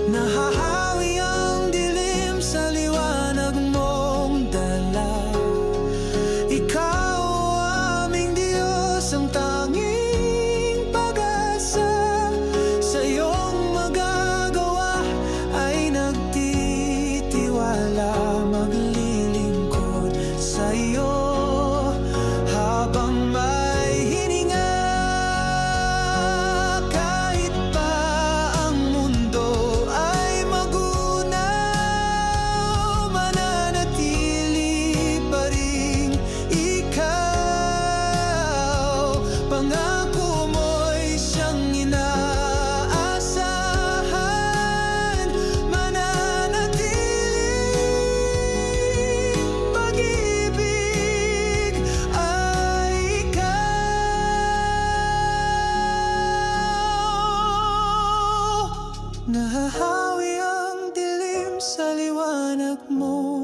Nahahawi ang dilim sa liwanag mong dala. Ikaw aming Diyos, ang tanging pag-asa. Sa iyong magagawa ay nagtitiwala, maglilingkod sa iyo habang may hininga. Kahit pa ang mundo ay magunaw, mananatili pa rin ikaw. Pangako mo'y siyang inaasahan, mananatiling pag-ibig ay ikaw. Nahahawi ang dilim sa liwanag mo.